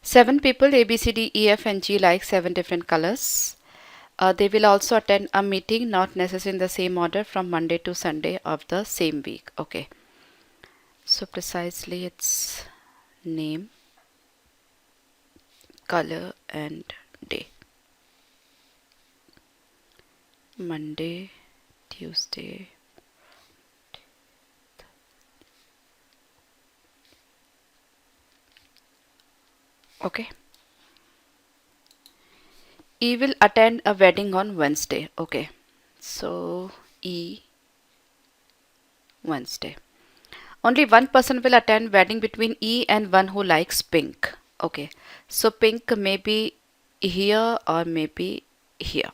7 people A, B, C, D, E, F and G like 7 different colors. They will also attend a meeting, not necessarily in the same order, from Monday to Sunday of the same week. Okay. So precisely it's name, color and day. Monday, Tuesday. Okay. E will attend a wedding on Wednesday. Okay. So E, Wednesday. Only one person will attend wedding between E and one who likes pink. Okay. So pink may be here or maybe here.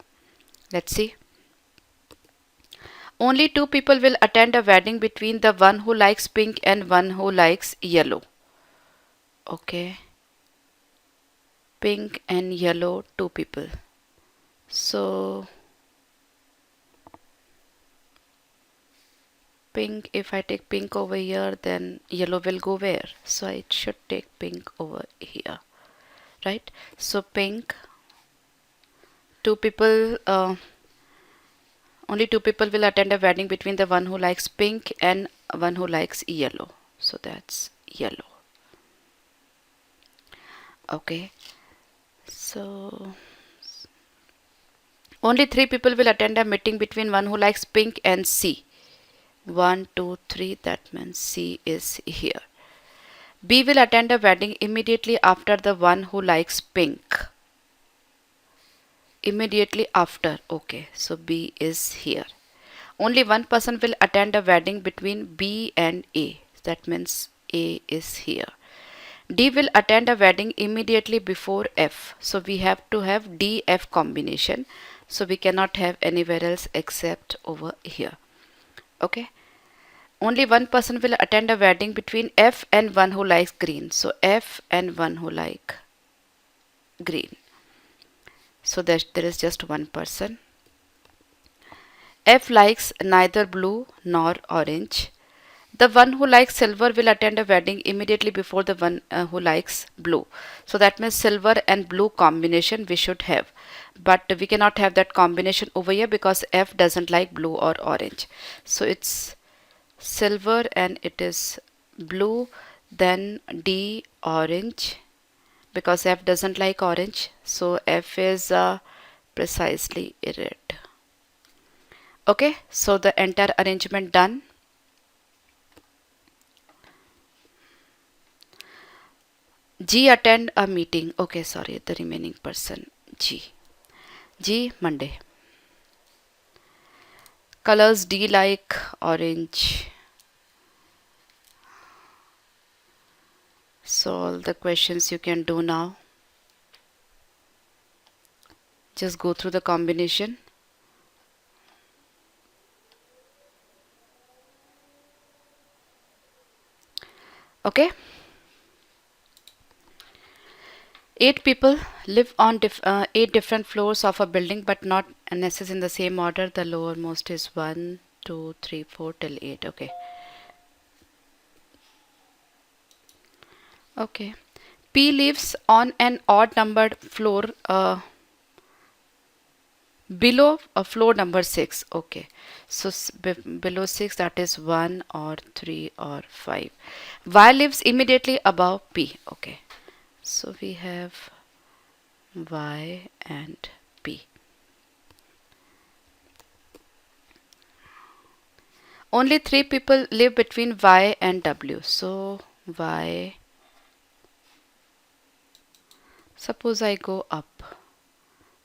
Let's see. Only 2 people will attend a wedding between the one who likes pink and one who likes yellow. Okay. Pink and yellow, 2 people. So pink, if I take pink over here, then yellow will go where? So I should take pink over here, right? So pink, 2 people, only 2 people will attend a wedding between the one who likes pink and one who likes yellow. So that's yellow. Okay. So only 3 people will attend a meeting between one who likes pink and C. 1, 2, 3, that means C is here. B will attend a wedding immediately after the one who likes pink. Immediately after, okay, so B is here. Only one person will attend a wedding between B and A. That means A is here. D will attend a wedding immediately before F. So we have to have D-F combination. So we cannot have anywhere else except over here. Okay. Only one person will attend a wedding between F and one who likes green. So F and one who like green. So there is just one person. F likes neither blue nor orange. The one who likes silver will attend a wedding immediately before the one who likes blue. So that means silver and blue combination we should have. But we cannot have that combination over here because F doesn't like blue or orange. So it's silver and it is blue, then D orange because F doesn't like orange. So F is precisely red. Okay, so the entire arrangement done. G attend a meeting. Okay, sorry, the remaining person G. G Monday. Colors D like orange. So all the questions you can do now. Just go through the combination. Okay. 8 people live on 8 different floors of a building but not necessarily in the same order. The lowermost is 1, 2, 3, 4 till 8. Okay. Okay. P lives on an odd numbered floor below floor number 6. Okay. So below 6, that is 1 or 3 or 5. Y lives immediately above P. Okay. So we have Y and P. Only 3 people live between Y and W. So Y, suppose I go up.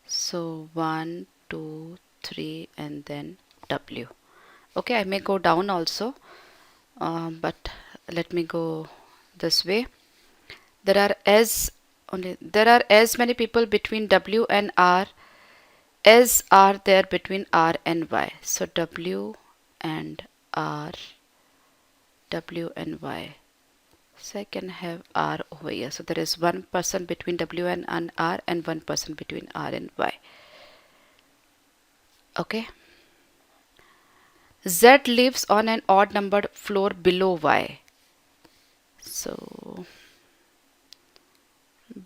So 1, 2, 3 and then W. Okay, I may go down also, but let me go this way. There are as many people between W and R as are there between R and Y. So W and R, W and Y. So I can have R over here. So there is one person between W and R and one person between R and Y. Okay. Z lives on an odd numbered floor below Y. So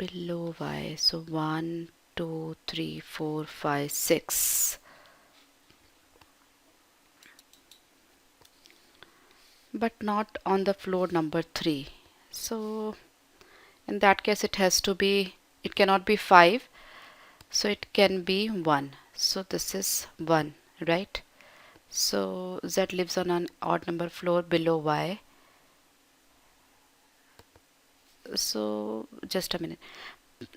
below Y. So 1, 2, 3, 4, 5, 6. But not on the floor number 3. So in that case it has to be, it cannot be 5. So it can be 1. So this is 1, right? So Z lives on an odd number floor below Y. So just a minute.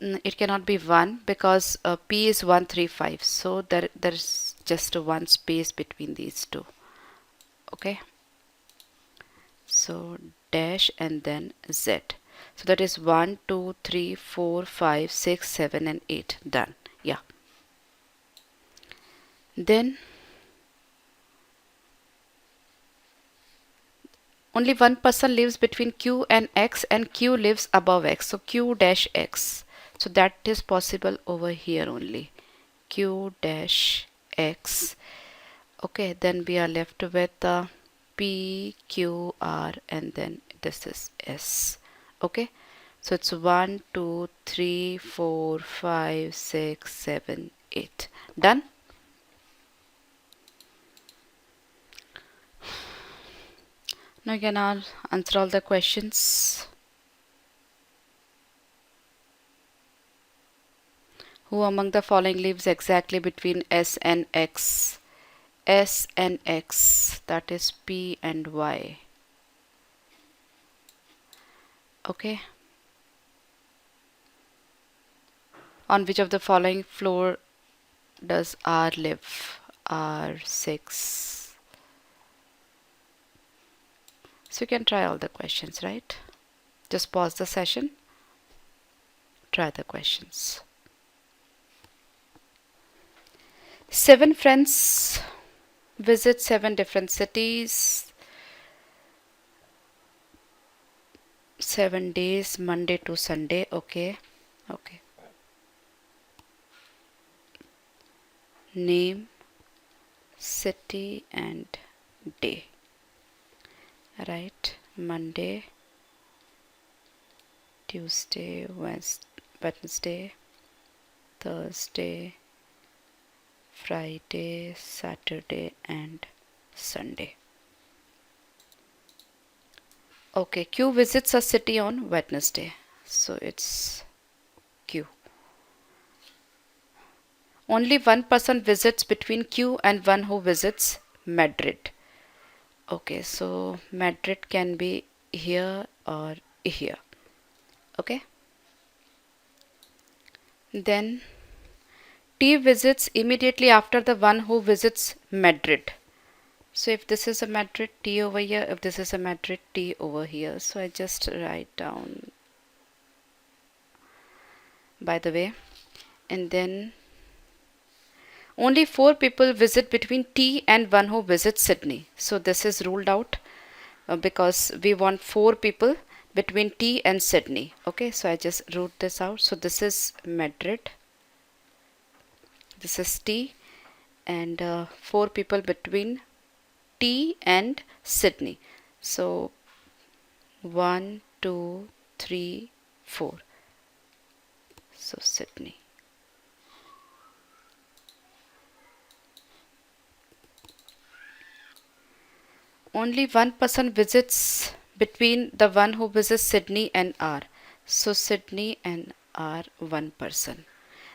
It cannot be 1 because P is 135. So there's just one space between these two. Okay. So dash and then Z. So that is 1, 2, 3, 4, 5, 6, 7 and 8. Done. Yeah. Then only one person lives between Q and X and Q lives above X. So Q dash X. So that is possible over here only. Q dash X. Okay, then we are left with P, Q, R and then this is S. Okay, so it's 1, 2, 3, 4, 5, 6, 7, 8. Done? Now you can answer all the questions. Who among the following lives exactly between S and X? S and X, that is P and Y. Okay. On which of the following floor does R live? R6. So you can try all the questions, right? Just pause the session. Try the questions. 7 friends visit 7 different cities. 7 days, Monday to Sunday. Okay. Okay. Name, city and day. Right. Monday, Tuesday, Wednesday, Thursday, Friday, Saturday and Sunday. Okay, Q visits a city on Wednesday. So it's Q. Only one person visits between Q and one who visits Madrid. Okay, so Madrid can be here or here. Okay. Then T visits immediately after the one who visits Madrid. So if this is a Madrid, T over here. If this is a Madrid, T over here. So I just write down by the way. And then only 4 people visit between T and one who visits Sydney. So this is ruled out because we want 4 people between T and Sydney. Okay, so I just wrote this out. So this is Madrid. This is T and 4 people between T and Sydney. So 1, 2, 3, 4. So Sydney. Only one person visits between the one who visits Sydney and R. So Sydney and R, one person.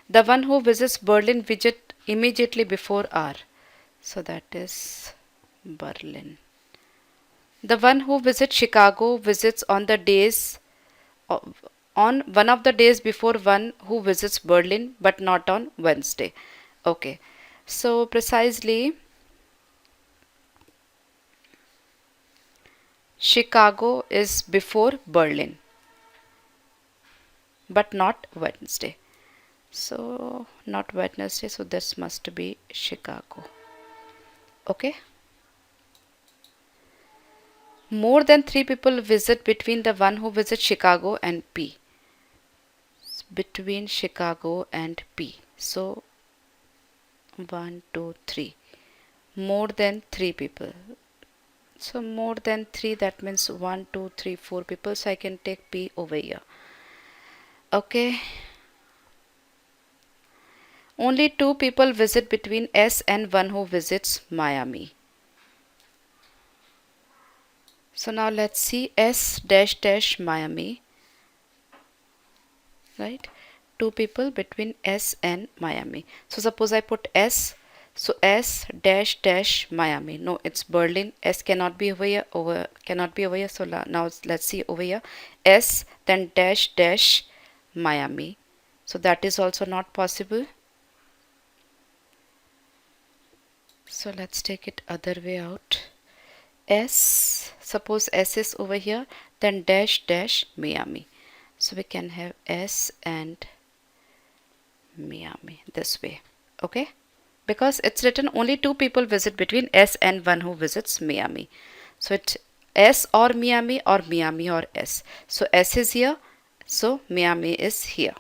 The one who visits Berlin visit immediately before R. So that is Berlin. The one who visits Chicago visits on the days on one of the days before one who visits Berlin but not on Wednesday. Okay. So precisely Chicago is before Berlin but not Wednesday. So not Wednesday, so this must be Chicago. Okay. More than 3 people visit between the one who visits Chicago and P. Between Chicago and P. So 1, 2, 3. More than 3 people. So more than 3, that means 1, 2, 3, 4 people. So I can take P over here. Okay. Only 2 people visit between S and one who visits Miami. So now let's see S dash dash Miami, right? 2 people between S and Miami. So suppose I put S, so S dash dash Miami. No, it's Berlin. S cannot be over here. Cannot be over here. So now let's see over here. S then dash dash Miami. So that is also not possible. So let's take it other way out. S, suppose S is over here, then dash dash Miami. So we can have S and Miami this way. Okay, because it's written only 2 people visit between S and one who visits Miami. So it's S or Miami or S. So S is here, so Miami is here.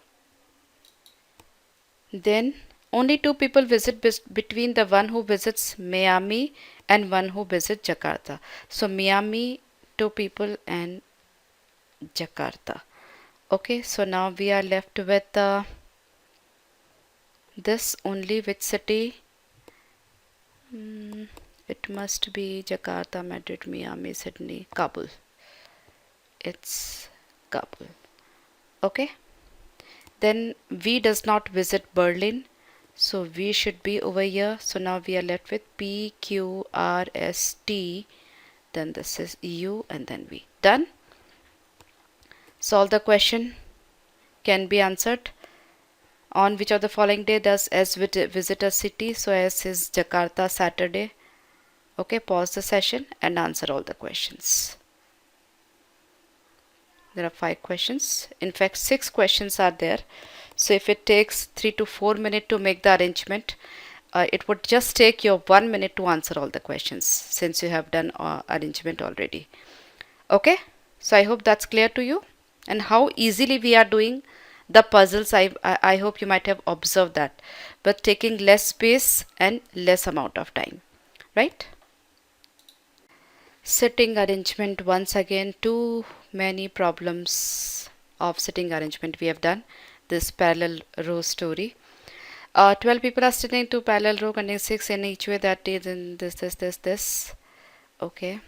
Then only 2 people visit between the one who visits Miami and one who visits Jakarta. So Miami, 2 people, and Jakarta. Okay, so now we are left with this only. Which city? It must be Jakarta, Madrid, Miami, Sydney, Kabul. It's Kabul. Okay. Then V does not visit Berlin. So V should be over here. So now we are left with P, Q, R, S, T. Then this is U and then V. Done. Solve the question. Can be answered. On which of the following day does S visit a city? So S is Jakarta, Saturday. Okay, pause the session and answer all the questions. There are 5 questions. In fact, 6 questions are there. So if it takes 3 to 4 minutes to make the arrangement, it would just take you 1 minute to answer all the questions since you have done arrangement already. Okay, so I hope that's clear to you and how easily we are doing the puzzles. I hope you might have observed that, but taking less space and less amount of time, right? Sitting arrangement, once again too many problems of sitting arrangement we have done. This parallel row story. 12 people are sitting in 2 parallel row containing 6 in each way, that is in this. Okay.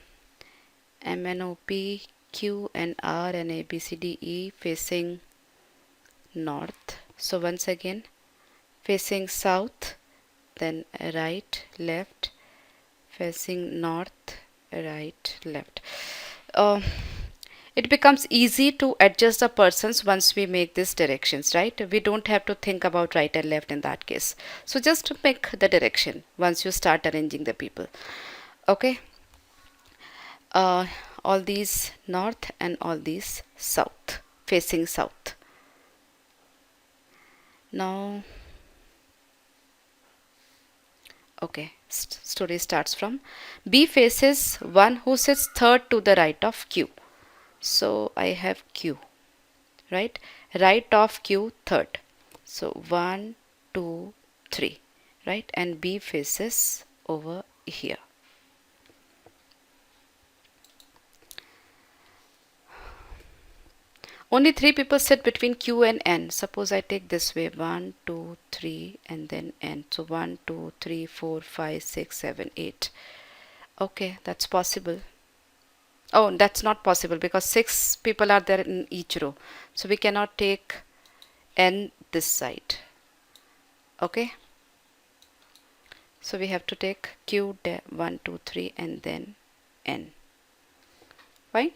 M, N, O, P, Q and R and A, B, C, D, E facing north. So once again facing south, then right, left, facing north, right, left. It becomes easy to adjust the persons once we make these directions, right? We don't have to think about right and left in that case. So just make the direction once you start arranging the people. Okay. All these north and all these south, facing south. Now, okay, story starts from B faces one who sits third to the right of Q. So I have Q, right? Right of Q, third. So 1, 2, 3, right? And B faces over here. Only 3 people sit between Q and N. Suppose I take this way, 1, 2, 3 and then N. So 1, 2, 3, 4, 5, 6, 7, 8. Okay, that's possible. Oh, that's not possible because 6 people are there in each row. So we cannot take N this side. Okay. So we have to take Q 1, 2, 3 and then N. Fine.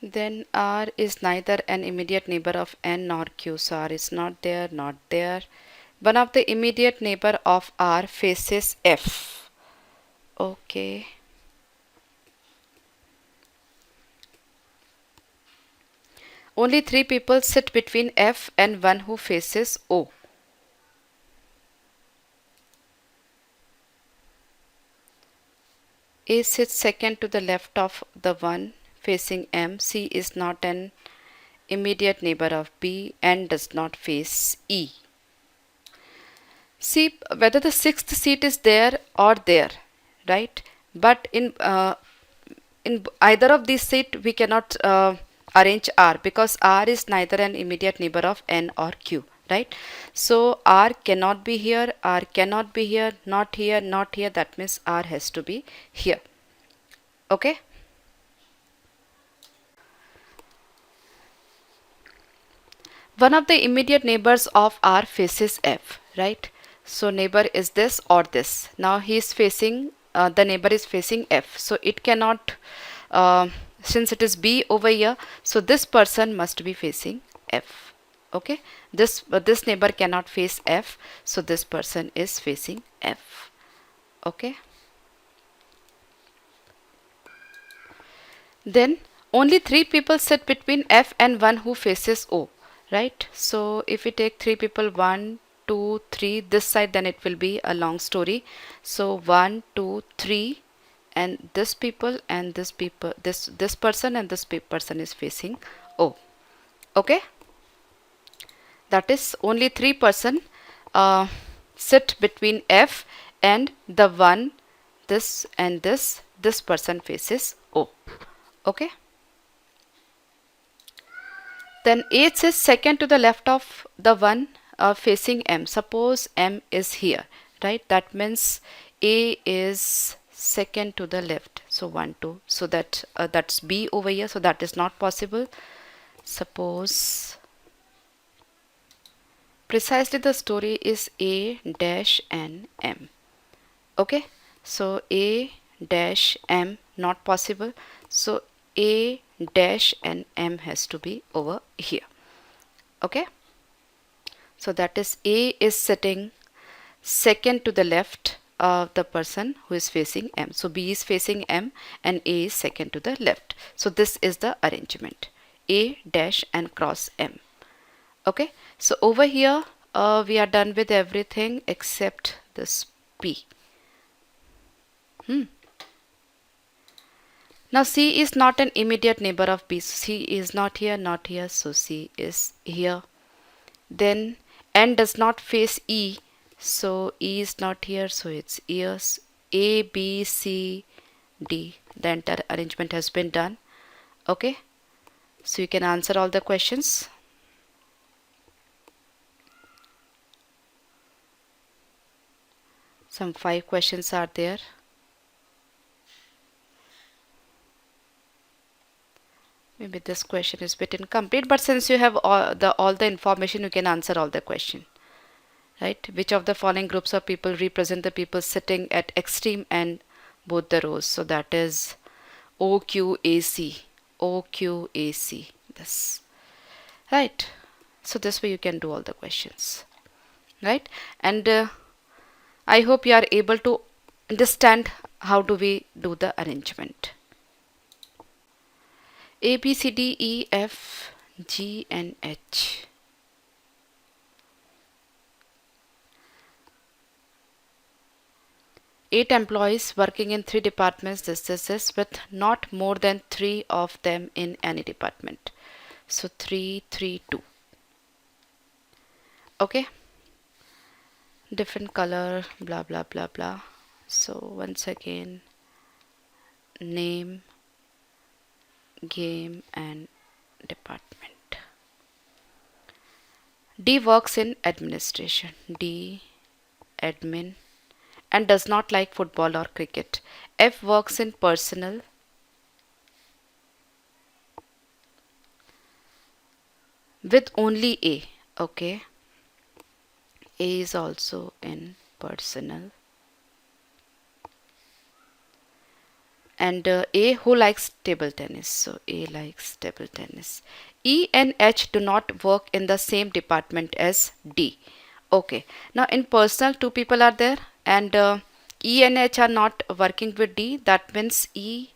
Then R is neither an immediate neighbor of N nor Q. So R is not there, not there. One of the immediate neighbor of R faces F. Okay. Only 3 people sit between F and one who faces O. A sits second to the left of the one facing M. C is not an immediate neighbor of B and does not face E. See whether the 6th seat is there or there, right? But in either of these seat we cannot arrange R, because R is neither an immediate neighbor of N or Q, right? So R cannot be here, R cannot be here, not here, not here. That means R has to be here. Okay. One of the immediate neighbors of R faces F, right? So neighbor is this or this. Now he is facing, the neighbor is facing F. So it cannot, since it is B over here, so this person must be facing F. Okay, this neighbor cannot face F, so this person is facing F. Okay. Then only three people sit between F and one who faces O, right? So if we take three people, 1, 2, 3, this side, then it will be a long story. So 1, 2, 3, and this people and this people, this person and this person is facing O. Okay, that is only three person sit between F and the one, this and this person faces O. Okay. Then H is second to the left of the one facing M. Suppose M is here, right? That means A is second to the left. So 1, 2. So that's B over here. So that is not possible. Suppose precisely the story is A dash and M. Okay. So A dash M not possible. So A dash and M has to be over here. Okay. So that is A is sitting second to the left of the person who is facing M. So B is facing M and A is second to the left. So this is the arrangement. A dash and cross M. Okay. So over here we are done with everything except this P. Now C is not an immediate neighbor of B. C is not here, not here. So C is here. Then N does not face E. So E is not here. So it's ears. A, B, C, D. The entire arrangement has been done. Okay. So you can answer all the questions. Some 5 questions are there. Maybe this question is a bit incomplete, but since you have all the information, you can answer all the question. Right? Which of the following groups of people represent the people sitting at extreme end both the rows? So that is OQAC. OQAC. This. Right? So this way you can do all the questions. Right? And I hope you are able to understand how do we do the arrangement. A, B, C, D, E, F, G and H. Eight employees working in 3 departments, this, with not more than 3 of them in any department. So 3, 3, 2. Okay. Different color, blah, blah, blah, blah. So once again, name, game and department. D works in administration. D, admin, and does not like football or cricket. F works in personal. With only A. Okay. A is also in personal. And A who likes table tennis. So A likes table tennis. E and H do not work in the same department as D. Okay. Now in personal 2 people are there and E and H are not working with D. That means E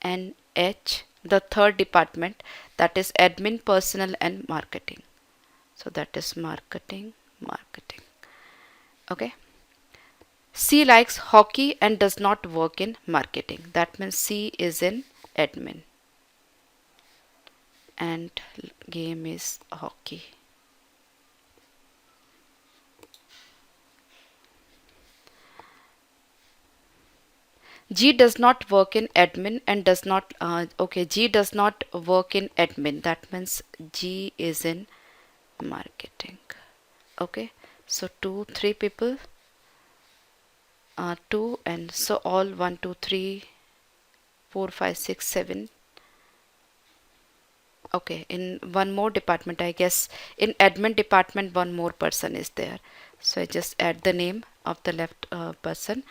and H, the third department, that is admin, personal and marketing. So that is marketing. Okay. C likes hockey and does not work in marketing. That means C is in admin and game is hockey. G does not work in admin and does not, okay, G does not work in admin. That means G is in marketing. Okay, so 3 people, 2, and so all 1, 2, 3, 4, 5, 6, 7. Okay, in one more department, I guess in admin department one more person is there. So I just add the name of the left person.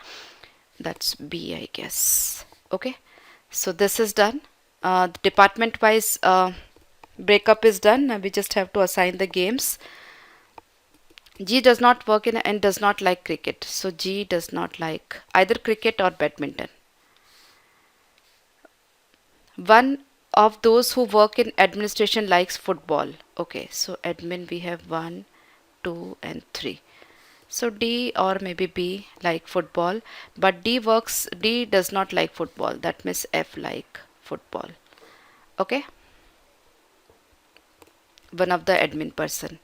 That's B, I guess. Okay, so this is done. Department wise breakup is done. Now we just have to assign the games. G does not work in and does not like cricket. So G does not like either cricket or badminton. One of those who work in administration likes football. Okay, so admin we have 1, 2, and 3. So D or maybe B like football, but D does not like football. That means F like football. Okay, one of the admin person.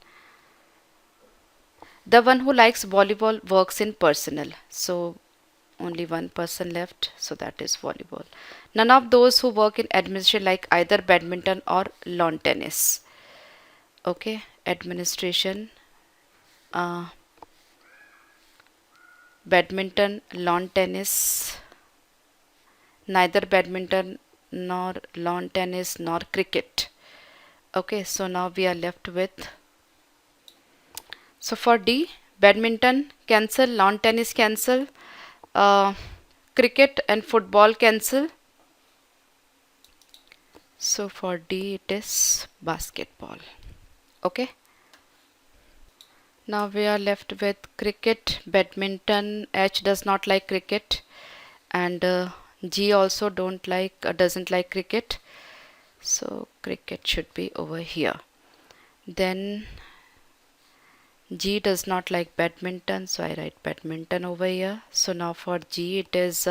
The one who likes volleyball works in personal. So only one person left, so that is volleyball. None of those who work in administration like either badminton or lawn tennis. Okay, administration, uh, badminton, lawn tennis, neither badminton nor lawn tennis nor cricket. Okay, so now we are left with, so for D, badminton cancel, lawn tennis cancel, uh, cricket and football cancel. So for D it is basketball. Okay, now we are left with cricket, badminton. H does not like cricket, and G also doesn't like cricket. So cricket should be over here. Then G does not like badminton, so I write badminton over here. So now for G it is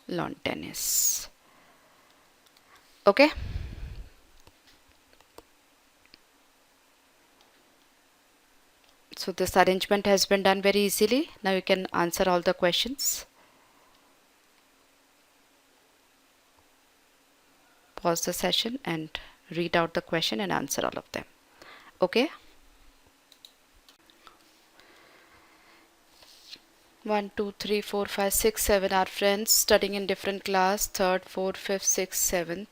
lawn tennis. Okay. So this arrangement has been done very easily. Now you can answer all the questions. Pause the session and read out the question and answer all of them. Okay. 1, 2, 3, 4, 5, 6, 7 are friends studying in different class. Third, fourth, fifth, sixth, seventh.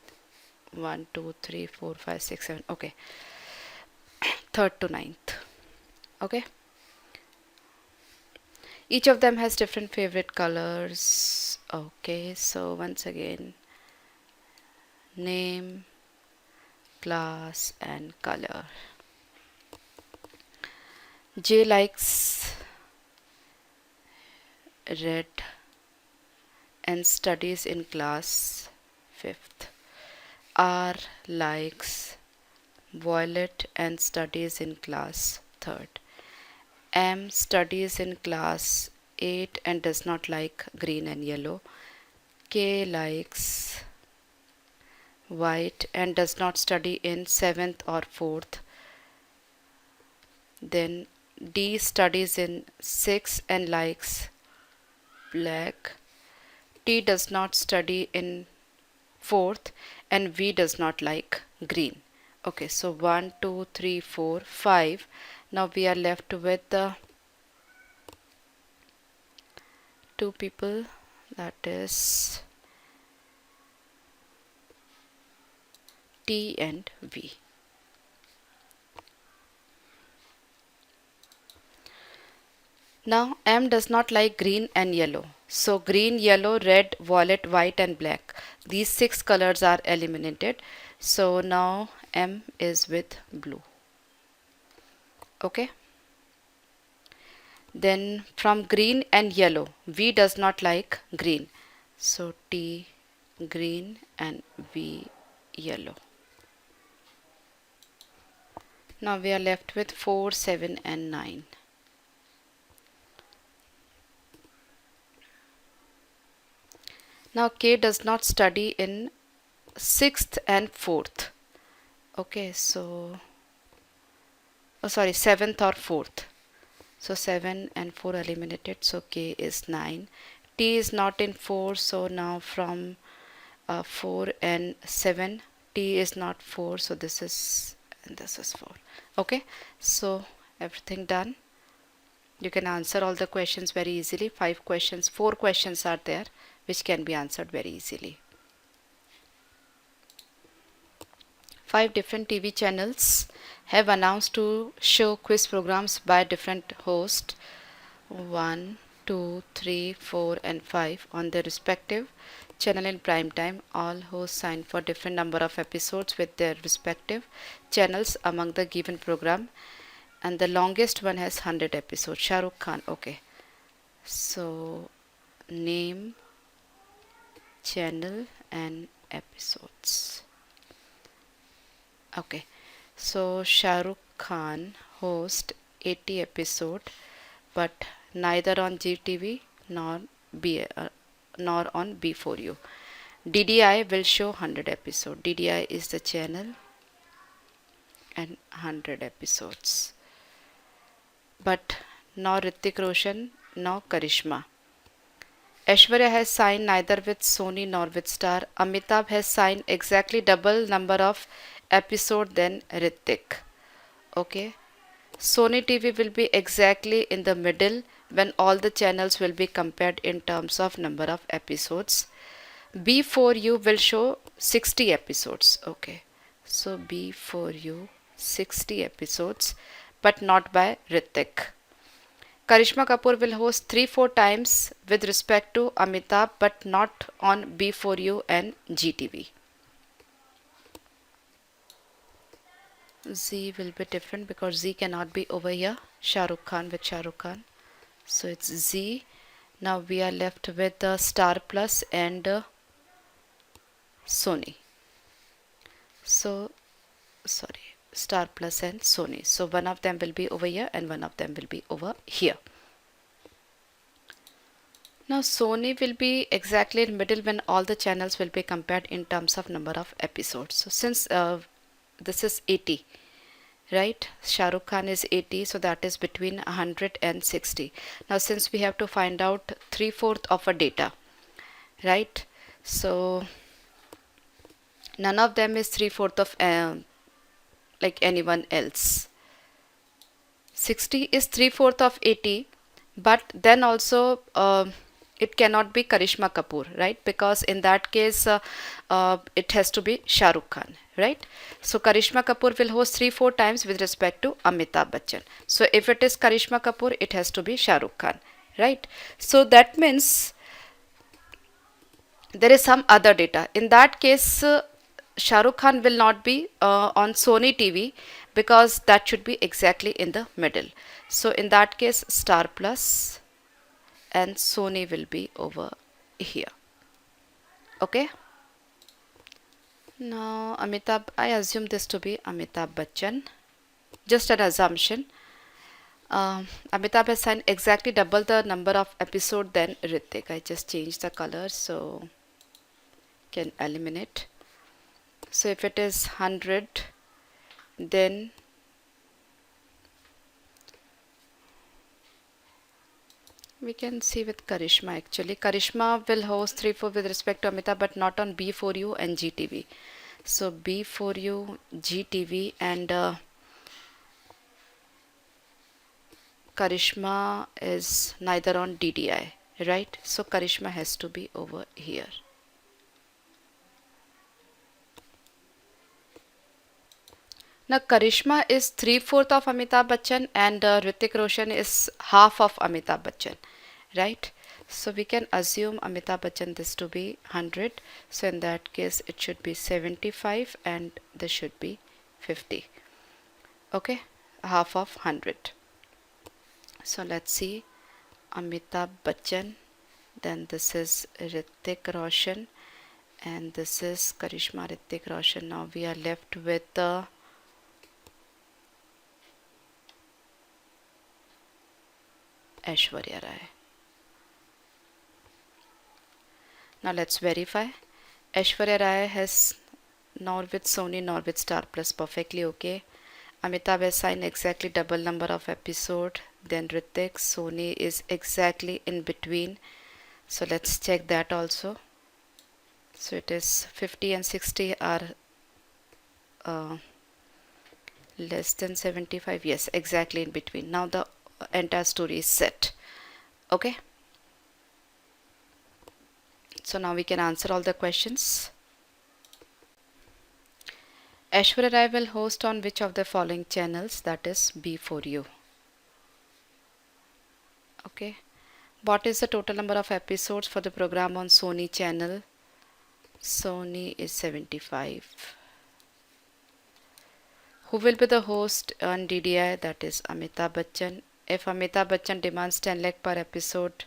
1, 2, 3, 4, 5, 6, 7. Okay. Third to ninth. Okay. Each of them has different favorite colors. Okay. So once again, name, class, and color. J likes red and studies in class 5th. R likes violet and studies in class 3rd. M studies in class 8 and does not like green and yellow. K likes white and does not study in 7th or 4th. Then D studies in 6th and likes black. T does not study in 4th and V does not like green. Okay, so 1, 2, 3, 4, 5. Now we are left with the 2 people, that is T and V. Now M does not like green and yellow. So green, yellow, red, violet, white and black. These 6 colors are eliminated. So now M is with blue. Okay. Then from green and yellow, V does not like green. So T green and V yellow. Now we are left with 4, 7 and 9. Now K does not study in 6th and 4th. Okay, so 7th or 4th. So 7 and 4 eliminated, so K is 9. T is not in 4, so now from 4 and 7, T is not 4, so this is, and this is 4. Okay, so everything done. You can answer all the questions very easily. 4 questions are there which can be answered very easily. 5 different TV channels have announced to show quiz programs by different hosts 1, 2, 3, 4 and 5 on their respective channel in prime time. All hosts sign for different number of episodes with their respective channels among the given program, and the longest one has 100 episodes. Shah Rukh Khan. Okay, so name, channel and episodes. Okay, so Shah Rukh Khan host 80 episode, but neither on GTV nor on B4U. DDI will show 100 episode. DDI is the channel and 100 episodes. But nor Hrithik Roshan nor Karishma. Aishwarya has signed neither with Sony nor with Star. Amitabh has signed exactly double number of episode than Hrithik. Okay. Sony TV will be exactly in the middle when all the channels will be compared in terms of number of episodes. B4U will show 60 episodes. Okay. So B4U 60 episodes, but not by Hrithik. Karishma Kapoor will host 3-4 times with respect to Amitabh, but not on B4U and GTV. Z will be different because Z cannot be over here. Shah Rukh Khan with Shah Rukh Khan. So it's Z. Now we are left with Star Plus and Sony. So, sorry, Star Plus and Sony. So one of them will be over here and one of them will be over here. Now Sony will be exactly in middle when all the channels will be compared in terms of number of episodes. So since this is 80, right? Shah Rukh Khan is 80, so that is between 100 and 60. Now since we have to find out 3/4 of a data, right? So none of them is 3/4 of like anyone else. 60 is 3/4 of 80, but then also it cannot be Karishma Kapoor, right? Because in that case it has to be Shah Rukh Khan, right? So Karishma Kapoor will host 3-4 times with respect to Amitabh Bachchan. So if it is Karishma Kapoor, it has to be Shah Rukh Khan, right? So that means there is some other data. In that case, Shah Rukh Khan will not be on Sony TV because that should be exactly in the middle. So in that case, Star Plus and Sony will be over here. Okay. Now Amitabh, I assume this to be Amitabh Bachchan. Just an assumption. Amitabh has signed exactly double the number of episode than Hrithik. I just changed the color so can eliminate. So if it is 100, then we can see with Karishma actually. Karishma will host 3-4 with respect to Amitabh, but not on B4U and GTV. So B4U, GTV and Karishma is neither on DDI, right? So Karishma has to be over here. Now Karishma is 3/4 of Amitabh Bachchan and Hrithik Roshan is half of Amitabh Bachchan, right? So we can assume Amitabh Bachchan this to be 100. So in that case it should be 75 and this should be 50. Okay, half of 100. So let's see Amitabh Bachchan, then this is Hrithik Roshan and this is Karishma Hrithik Roshan. Now we are left with Aishwarya Rai. Now let's verify. Aishwarya Rai has nor with Sony nor with Star Plus, perfectly okay. Amitabh has signed exactly double number of episode then Ritik. Sony is exactly in between. So let's check that also. So it is 50 and 60 are less than 75. Yes, exactly in between. Now the entire story is set. Okay. So now we can answer all the questions. Aishwarya Rai will host on which of the following channels? That is B for you. Okay. What is the total number of episodes for the program on Sony channel? Sony is 75. Who will be the host on DDI? That is Amitabh Bachchan. If Amitabh Bachchan demands 10 lakh per episode,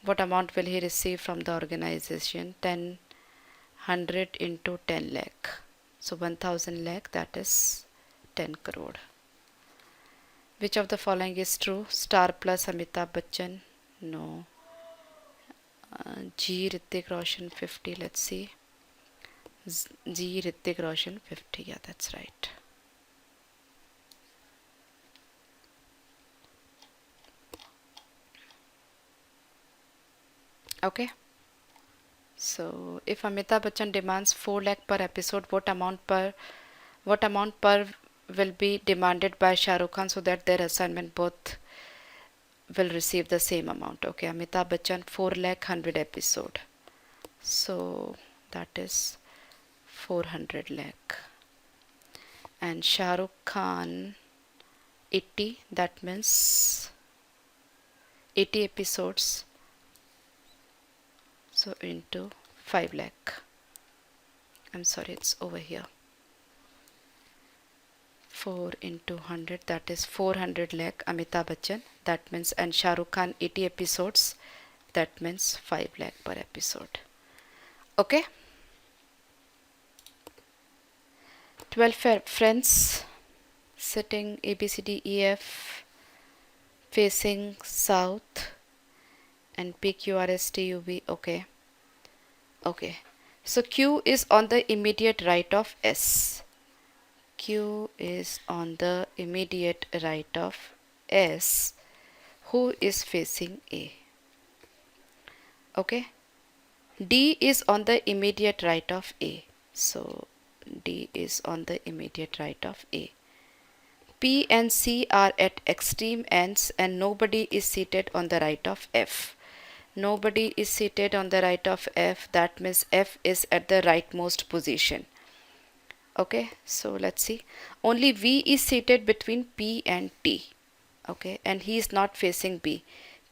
what amount will he receive from the organization? 100 into 10 lakh. So 1000 lakh, that is 10 crore. Which of the following is true? Star Plus Amitabh Bachchan? No. G Hrithik Roshan 50. Let's see. G Hrithik Roshan 50. Yeah, that's right. Okay. So if Amitabh Bachchan demands 4 lakh per episode, what amount per will be demanded by Shah Rukh Khan so that their assignment both will receive the same amount? Okay, Amitabh Bachchan 4 lakh 100 episode. So that is 400 lakh. And Shah Rukh Khan 80, that means 80 episodes. So into 5 lakh. I'm sorry, it's over here. 4 into 100, that is 400 lakh Amitabh Bachchan. That means, and Shah Rukh Khan 80 episodes. That means 5 lakh per episode. Okay. 12 friends sitting ABCDEF facing south and PQRSTUV. Okay. Okay. So Q is on the immediate right of S. Q is on the immediate right of S, who is facing A. Okay. D is on the immediate right of A. So D is on the immediate right of A. P and C are at extreme ends and nobody is seated on the right of F. Nobody is seated on the right of F. That means F is at the rightmost position. Okay, so let's see. Only V is seated between P and T. Okay, and he is not facing B.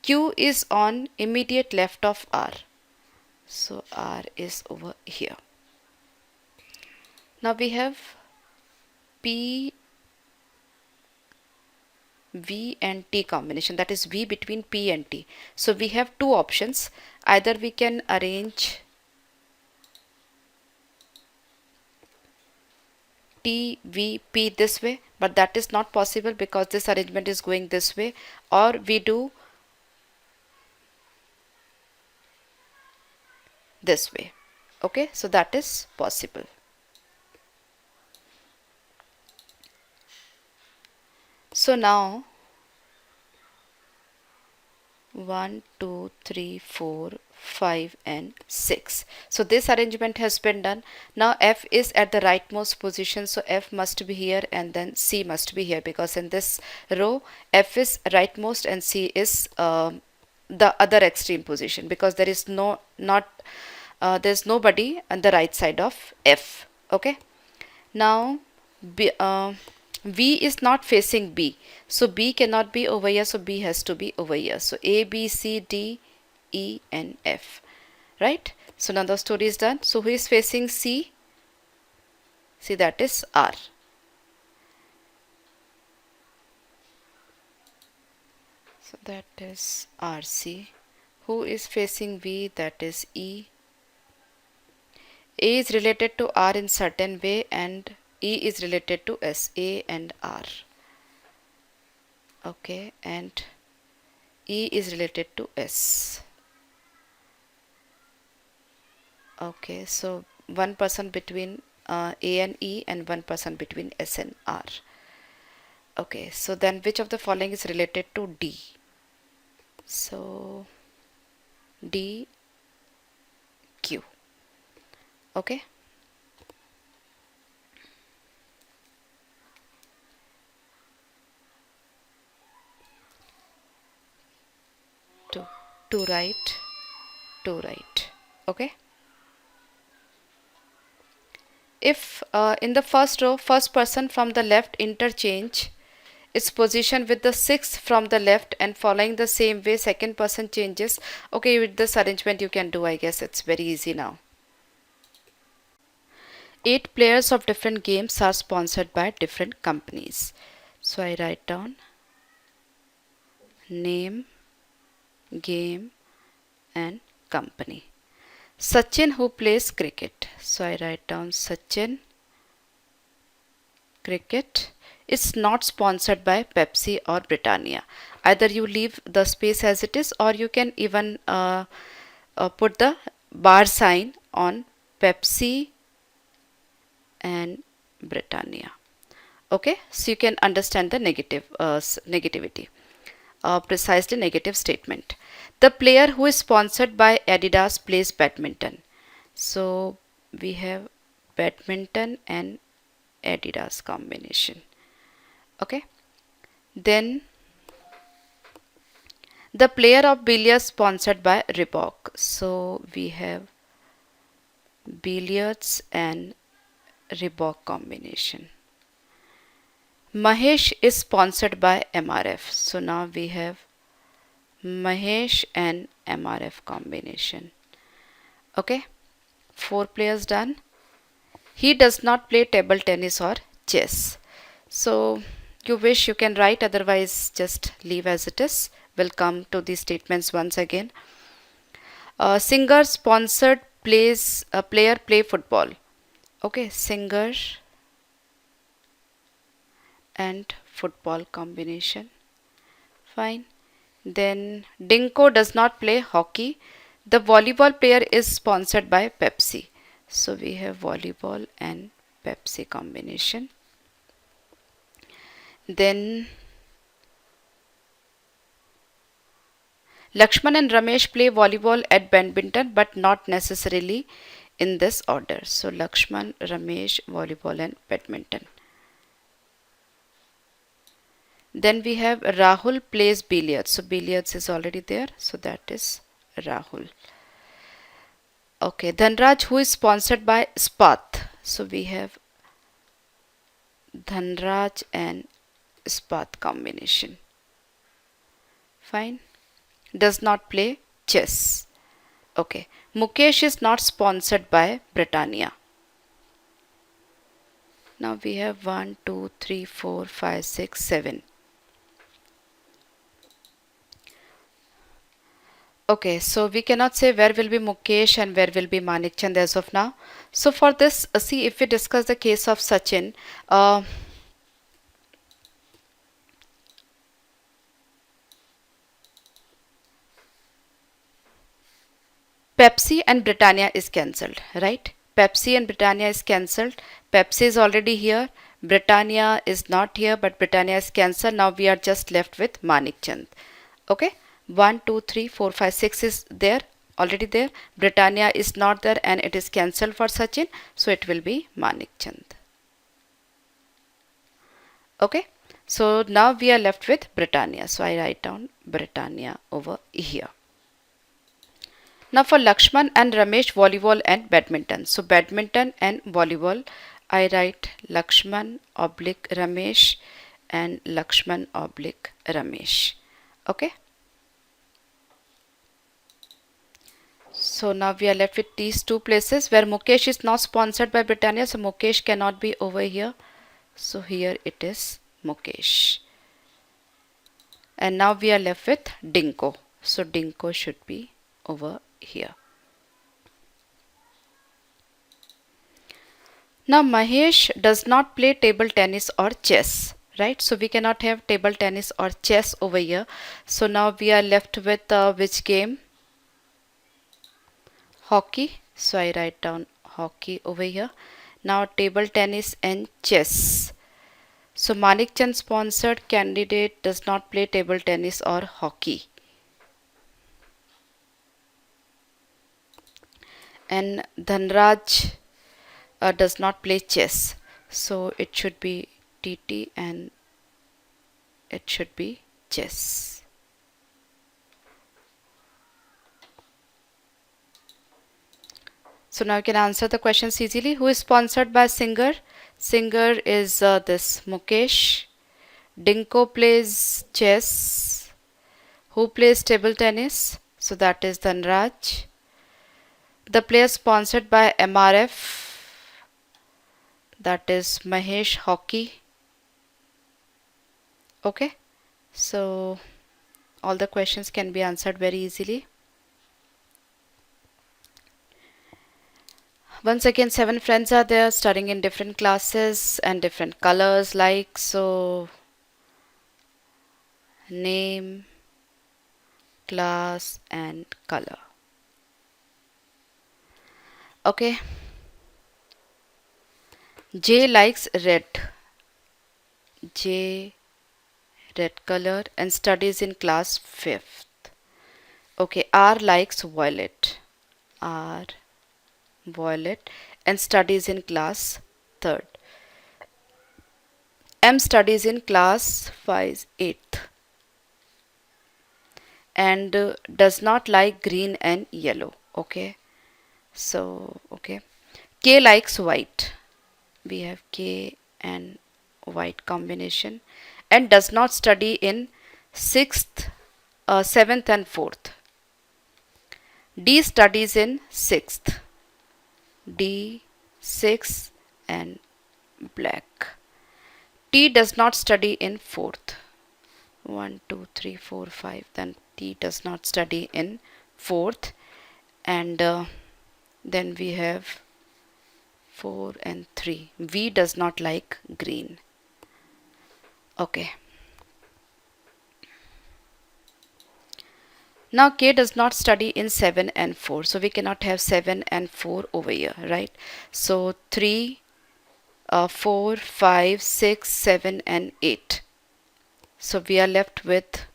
Q is on immediate left of R. So R is over here. Now we have P, V and T combination, that is V between P and T. So we have two options. Either we can arrange T, V, P this way, but that is not possible because this arrangement is going this way, or we do this way. Okay, so that is possible. So now 1, 2, 3, 4, 5 and 6. So this arrangement has been done. Now F is at the rightmost position, so F must be here and then C must be here, because in this row F is rightmost and C is the other extreme position, because there is there's nobody on the right side of F. Okay. Now V is not facing B, so B cannot be over here, so B has to be over here. So A, B, C, D, E and F, right? So now the story is done. So who is facing C? See, that is R. So that is RC. Who is facing V? That is E. A is related to R in certain way and E is related to S. A and R. Okay, and E is related to S. Okay, so one person between A and E and one person between S and R. Okay, so then which of the following is related to D? So D, Q. Okay. Two, two right, two right. Okay. If in the first row, first person from the left interchange its position with the sixth from the left and following the same way, second person changes. Okay, with this arrangement you can do, I guess it's very easy now. 8 players of different games are sponsored by different companies. So I write down name, game and company. Sachin who plays cricket. So I write down Sachin cricket is not sponsored by Pepsi or Britannia. Either you leave the space as it is or you can even put the bar sign on Pepsi and Britannia. Okay, so you can understand the negativity, precisely negative statement. The player who is sponsored by Adidas plays badminton. So we have badminton and Adidas combination. Okay, then the player of billiards sponsored by Reebok. So we have billiards and Reebok combination. Mahesh is sponsored by MRF. So now we have Mahesh and MRF combination. Okay, 4 players done. He does not play table tennis or chess. So you wish you can write, otherwise just leave as it is. We'll come to these statements once again. Singer sponsored player play football. Okay, singer and football combination. Fine. Then Dinko does not play hockey. The volleyball player is sponsored by Pepsi. So we have volleyball and Pepsi combination. Then Lakshman and Ramesh play volleyball at badminton, but not necessarily in this order. So Lakshman, Ramesh, volleyball and badminton. Then we have Rahul plays billiards. So billiards is already there. So that is Rahul. Okay, Dhanraj who is sponsored by Spath. So we have Dhanraj and Spath combination. Fine. Does not play chess. Okay. Mukesh is not sponsored by Britannia. Now we have 1, 2, 3, 4, 5, 6, 7. Okay, so we cannot say where will be Mukesh and where will be Manik Chand as of now. So for this, see, if we discuss the case of Sachin, Pepsi and Britannia is cancelled, right? Pepsi and Britannia is cancelled. Pepsi is already here. Britannia is not here, but Britannia is cancelled. Now we are just left with Manik Chand. Okay, 1, 2, 3, 4, 5, 6 is there, already there. Britannia is not there and it is cancelled for Sachin. So it will be Manik Chand. Okay, so now we are left with Britannia. So I write down Britannia over here. Now for Lakshman and Ramesh, volleyball and badminton. So badminton and volleyball, I write Lakshman oblique Ramesh and Lakshman oblique Ramesh. Okay. So now we are left with these two places where Mukesh is not sponsored by Britannia. So Mukesh cannot be over here. So here it is Mukesh. And now we are left with Dinko. So Dinko should be over here. Now Mahesh does not play table tennis or chess, right? So we cannot have table tennis or chess over here. So now we are left with which game? Hockey. So I write down hockey over here. Now table tennis and chess. So Manik Chand sponsored candidate does not play table tennis or hockey. And Dhanraj does not play chess. So it should be TT and it should be chess. So now you can answer the questions easily. Who is sponsored by Singer? Singer is this Mukesh. Dinko plays chess. Who plays table tennis? So that is Dhanraj. The player sponsored by MRF, that is Mahesh Hockey. Okay, so all the questions can be answered very easily. Once again, 7 friends are there studying in different classes and different colors, like so name, class and color. Okay, J likes red. J red color and studies in class 5th. Okay, R likes violet. R violet and studies in class 3rd. M studies in class 5 8th and does not like green and yellow. Okay, so okay, K likes white. We have K and white combination and does not study in 6th, 7th and 4th. D studies in 6th. D 6 and black. T does not study in 4th. 1 2 3 4 5. Then T does not study in 4th and then we have 4 and 3. V does not like green. Okay. Now K does not study in 7 and 4. So we cannot have 7 and 4 over here, right? So 3, 4, 5, 6, 7 and 8. So we are left with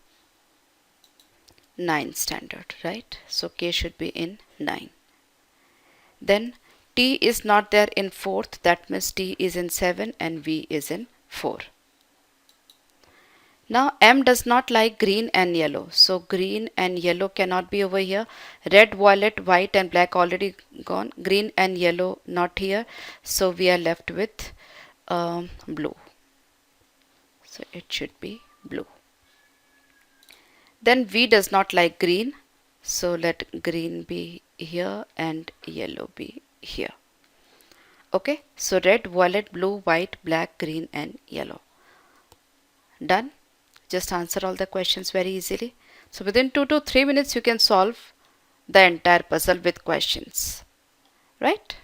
9 standard, right? So K should be in 9. Then T is not there in 4th. That means T is in 7 and V is in 4. Now M does not like green and yellow. So green and yellow cannot be over here. Red, violet, white and black already gone. Green and yellow not here. So we are left with blue. So it should be blue. Then V does not like green. So let green be here and yellow be here. Okay. So red, violet, blue, white, black, green and yellow. Done. Just answer all the questions very easily. So within 2 to 3 minutes you can solve the entire puzzle with questions, right?